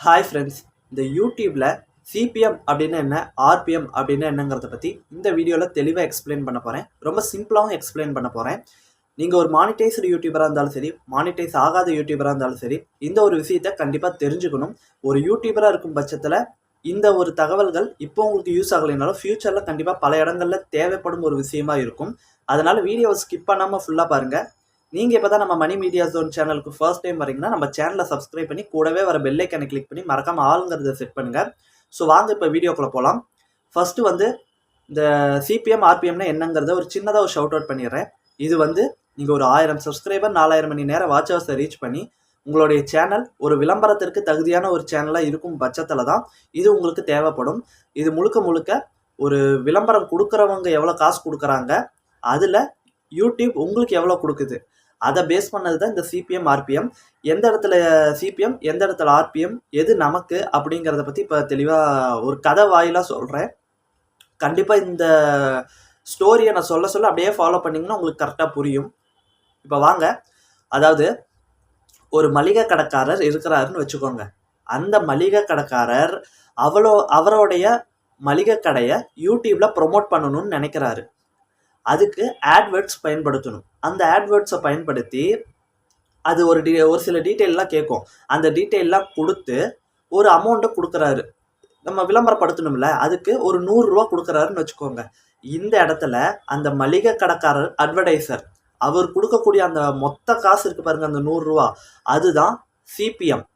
Hi friends, இந்த யூடியூப்பில் CPM அப்படின்னு என்ன, ஆர்பிஎம் அப்படின்னு என்னங்கிறத பற்றி இந்த வீடியோவில் தெளிவாக எக்ஸ்பிளைன் பண்ண போகிறேன். ரொம்ப சிம்பிளாகவும் எக்ஸ்பிளைன் பண்ண போகிறேன். நீங்கள் ஒரு மானிட்டைஸ்டு யூடியூபராக இருந்தாலும் சரி, மானிட்டைஸ் ஆகாத யூடியூபராக இருந்தாலும் சரி, இந்த ஒரு விஷயத்தை கண்டிப்பாக தெரிஞ்சுக்கணும். ஒரு யூடியூபராக இருக்கும் பட்சத்தில் இந்த ஒரு தகவல்கள் இப்போ உங்களுக்கு யூஸ் ஆகலைனாலும் ஃப்யூச்சரில் கண்டிப்பாக பல இடங்களில் தேவைப்படும் ஒரு விஷயமா இருக்கும். அதனால் வீடியோவை ஸ்கிப் பண்ணாமல் ஃபுல்லாக பாருங்கள். நீங்கள் இப்போ தான் நம்ம மணி மீடியா ஜோன் சேனலுக்கு ஃபர்ஸ்ட் டைம் வரீங்கன்னா நம்ம சேனலை சப்ஸ்கிரைப் பண்ணி கூடவே வர பெல் ஐக்கனை கிளிக் பண்ணி மறக்காமல் ஆளுங்கிறத செட் பண்ணுங்கள். ஸோ வாங்க இப்போ வீடியோக்குள்ளே போகலாம். ஃபஸ்ட்டு இந்த சிபிஎம் ஆர்பிஎம்னா என்னங்கிறத ஒரு சின்னதாக ஒரு ஷவுட் அவுட் பண்ணிடுறேன். இது நீங்கள் ஒரு 1000 சப்ஸ்கிரைபர் 4000 மணி நேரம் வாட்ச் ஹவர்ஸை ரீச் பண்ணி உங்களுடைய சேனல் ஒரு விளம்பரத்திற்கு தகுதியான ஒரு சேனலாக இருக்கும் பட்சத்தில் தான் இது உங்களுக்கு தேவைப்படும். இது முழுக்க முழுக்க ஒரு விளம்பரம் கொடுக்குறவங்க எவ்வளோ காசு கொடுக்குறாங்க, அதில் யூடியூப் உங்களுக்கு எவ்வளோ கொடுக்குது, அதை பேஸ் பண்ணது தான் இந்த சிபிஎம் ஆர்பிஎம். எந்த இடத்துல சிபிஎம், எந்த இடத்துல ஆர்பிஎம், எது நமக்கு அப்படிங்கிறத பற்றி இப்போ தெளிவாக ஒரு கதை வாயிலாக சொல்கிறேன். கண்டிப்பாக இந்த ஸ்டோரியை நான் சொல்ல அப்படியே ஃபாலோ பண்ணிங்கன்னா உங்களுக்கு கரெக்டாக புரியும். இப்போ வாங்க, அதாவது ஒரு மளிகை கடைக்காரர் இருக்கிறாருன்னு வச்சுக்கோங்க. அந்த மளிகை கடைக்காரர் அவருடைய மளிகை கடையை யூடியூப்பில் ப்ரொமோட் பண்ணணும்னு நினைக்கிறாரு. அதுக்கு ஆட்வேர்ட்ஸ் பயன்படுத்தணும். அந்த ஆட்வேர்ட்ஸை பயன்படுத்தி அது ஒரு சில டீட்டெயிலெலாம் கேட்கும். அந்த டீட்டெயிலெலாம் கொடுத்து ஒரு அமௌண்ட்டை கொடுக்குறாரு. நம்ம விளம்பரப்படுத்தணும்ல, அதுக்கு ஒரு 100 ரூபா கொடுக்குறாருன்னு வச்சுக்கோங்க. இந்த இடத்துல அந்த மளிகை கடைக்காரர் அட்வர்டைசர் அவர் கொடுக்கக்கூடிய அந்த மொத்த காசு இருக்குது பாருங்கள், அந்த 100 ரூபா, அதுதான் சிபிஎம்,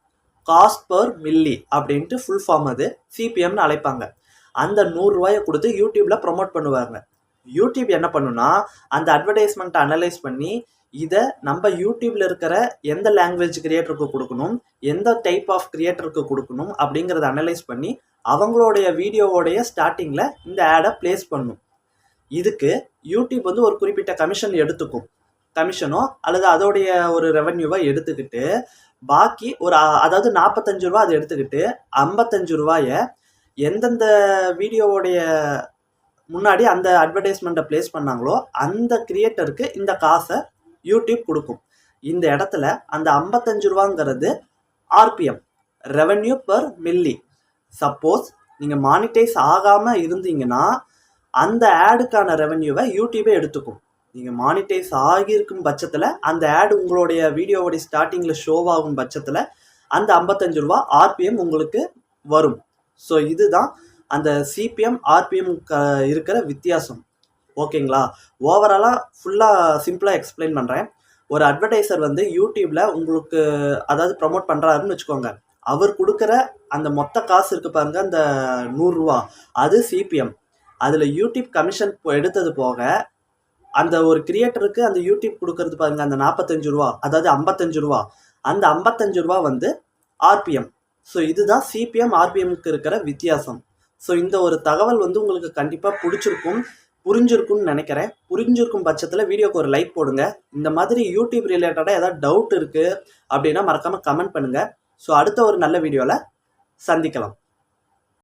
காஸ்ட் பர் மில்லி அப்படின்ட்டு ஃபுல் ஃபார்ம். அது சிபிஎம்னு அழைப்பாங்க. அந்த 100 ரூபாயை கொடுத்து யூடியூப்பில் ப்ரொமோட் பண்ணுவாங்க. யூடியூப் என்ன பண்ணுன்னா அந்த அட்வர்டைஸ்மெண்ட்டை அனலைஸ் பண்ணி இதை நம்ம யூடியூப்பில் இருக்கிற எந்த லாங்குவேஜ் கிரியேட்டருக்கு கொடுக்கணும், எந்த டைப் ஆஃப் கிரியேட்டருக்கு கொடுக்கணும் அப்படிங்கிறத அனலைஸ் பண்ணி அவங்களுடைய வீடியோவோடைய ஸ்டார்டிங்கில் இந்த ஆடை பிளேஸ் பண்ணும். இதுக்கு யூடியூப் ஒரு குறிப்பிட்ட கமிஷன் எடுத்துக்கும். கமிஷனோ அல்லது அதோடைய ஒரு ரெவன்யூவை எடுத்துக்கிட்டு பாக்கி அதாவது 45 ரூபா அதை எடுத்துக்கிட்டு 55 ரூபாயை எந்தெந்த வீடியோவோடைய முன்னாடி அந்த அட்வர்டைஸ்மெண்ட்டை பிளேஸ் பண்ணாங்களோ அந்த கிரியேட்டருக்கு இந்த காசை யூடியூப் கொடுக்கும். இந்த இடத்துல அந்த 55 ரூபாங்கிறது RPM, revenue per mille. Suppose நீங்கள் மானிட்டைஸ் ஆகாமல் இருந்தீங்கன்னா அந்த ஆடுக்கான ரெவன்யூவை யூடியூபே எடுத்துக்கும். நீங்கள் மானிட்டைஸ் ஆகியிருக்கும் பட்சத்தில் அந்த ஆடு உங்களுடைய வீடியோவோடைய ஸ்டார்டிங்கில் ஷோவாகும் பட்சத்தில் அந்த 55 ரூபா ஆர்பிஎம் உங்களுக்கு வரும். ஸோ இதுதான் அந்த சிபிஎம் ஆர்பிஎம் இருக்கிற வித்தியாசம். ஓகேங்களா? ஓவராலாக ஃபுல்லாக சிம்பிளாக எக்ஸ்பிளைன் பண்ணுறேன். ஒரு அட்வர்டைசர் யூடியூப்பில் உங்களுக்கு அதாவது ப்ரமோட் பண்ணுறாருன்னு வச்சுக்கோங்க. அவர் கொடுக்குற அந்த மொத்த காசு இருக்குது பாருங்கள், அந்த 100 ரூபா, அது சிபிஎம். அதில் யூடியூப் கமிஷன் எடுத்தது போக அந்த ஒரு கிரியேட்டருக்கு அந்த யூடியூப் கொடுக்கறது பாருங்கள், அந்த 45 ரூபா, அதாவது 55 ரூபா, அந்த 55 ரூபா ஆர்பிஎம். ஸோ இதுதான் சிபிஎம் ஆர்பிஎம்க்கு இருக்கிற வித்தியாசம். ஸோ இந்த ஒரு தகவல் உங்களுக்கு கண்டிப்பாக புரிஞ்சிருக்கும்னு நினைக்கிறேன். புரிஞ்சிருக்கும் பட்சத்தில் வீடியோக்கு ஒரு லைக் போடுங்க. இந்த மாதிரி யூடியூப் ரிலேட்டடாக ஏதாவது டவுட் இருக்குது அப்படின்னா மறக்காமல் கமெண்ட் பண்ணுங்கள். ஸோ அடுத்த ஒரு நல்ல வீடியோவில் சந்திக்கலாம்.